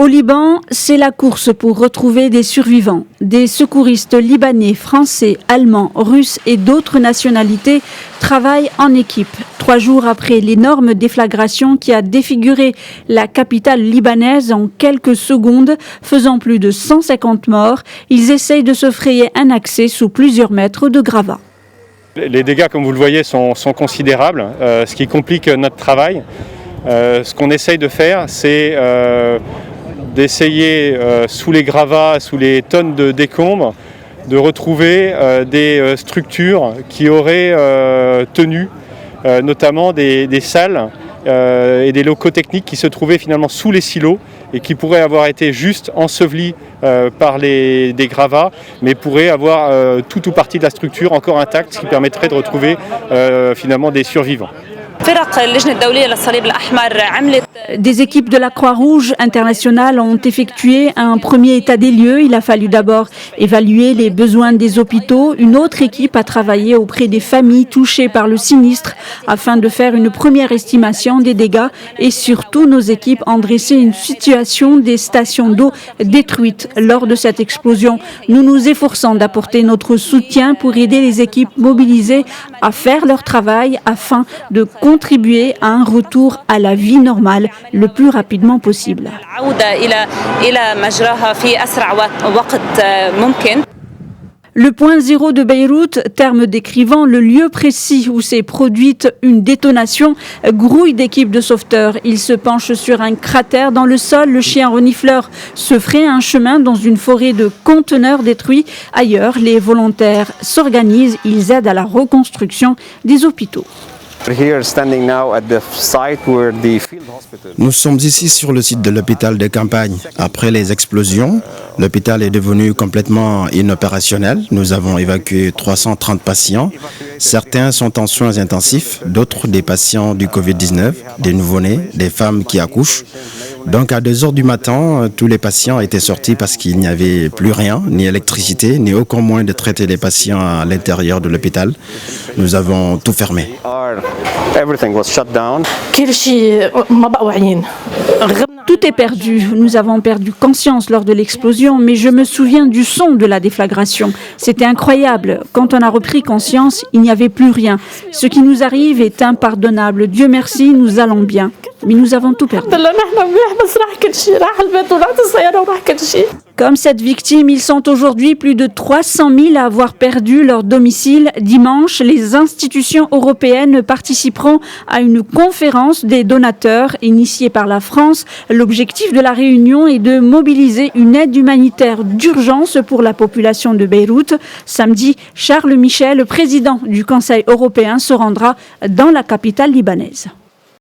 Au Liban, c'est la course pour retrouver des survivants. Des secouristes libanais, français, allemands, russes et d'autres nationalités travaillent en équipe. 3 jours après l'énorme déflagration qui a défiguré la capitale libanaise en quelques secondes, faisant plus de 150 morts, ils essayent de se frayer un accès sous plusieurs mètres de gravats. Les dégâts, comme vous le voyez, sont considérables, ce qui complique notre travail. Ce qu'on essaye de faire, c'est d'essayer, sous les gravats, sous les tonnes de décombres, de retrouver des structures qui auraient tenu, notamment des salles et des locaux techniques qui se trouvaient finalement sous les silos et qui pourraient avoir été juste ensevelis par des gravats, mais pourraient avoir tout ou partie de la structure encore intacte, ce qui permettrait de retrouver finalement des survivants. Des équipes de la Croix-Rouge internationale ont effectué un premier état des lieux. Il a fallu d'abord évaluer les besoins des hôpitaux. Une autre équipe a travaillé auprès des familles touchées par le sinistre afin de faire une première estimation des dégâts. Et surtout, nos équipes ont dressé une situation des stations d'eau détruites lors de cette explosion. Nous nous efforçons d'apporter notre soutien pour aider les équipes mobilisées à faire leur travail afin de contribuer à un retour à la vie normale le plus rapidement possible. Le point zéro de Beyrouth, terme décrivant le lieu précis où s'est produite une détonation, grouille d'équipes de sauveteurs. Ils se penchent sur un cratère dans le sol. Le chien renifleur se fraye un chemin dans une forêt de conteneurs détruits. Ailleurs, les volontaires s'organisent. Ils aident à la reconstruction des hôpitaux. Nous sommes ici sur le site de l'hôpital de campagne. Après les explosions, l'hôpital est devenu complètement inopérationnel. Nous avons évacué 330 patients. Certains sont en soins intensifs, d'autres des patients du Covid-19, des nouveau-nés, des femmes qui accouchent. Donc à 2 heures du matin, tous les patients étaient sortis parce qu'il n'y avait plus rien, ni électricité, ni aucun moyen de traiter les patients à l'intérieur de l'hôpital. Nous avons tout fermé. Tout est perdu. Nous avons perdu conscience lors de l'explosion, mais je me souviens du son de la déflagration. C'était incroyable. Quand on a repris conscience, il n'y avait plus rien. Ce qui nous arrive est impardonnable. Dieu merci, nous allons bien. Mais nous avons tout perdu. Comme cette victime, ils sont aujourd'hui plus de 300 000 à avoir perdu leur domicile. Dimanche, les institutions européennes participeront à une conférence des donateurs initiée par la France. L'objectif de la réunion est de mobiliser une aide humanitaire d'urgence pour la population de Beyrouth. Samedi, Charles Michel, président du Conseil européen, se rendra dans la capitale libanaise.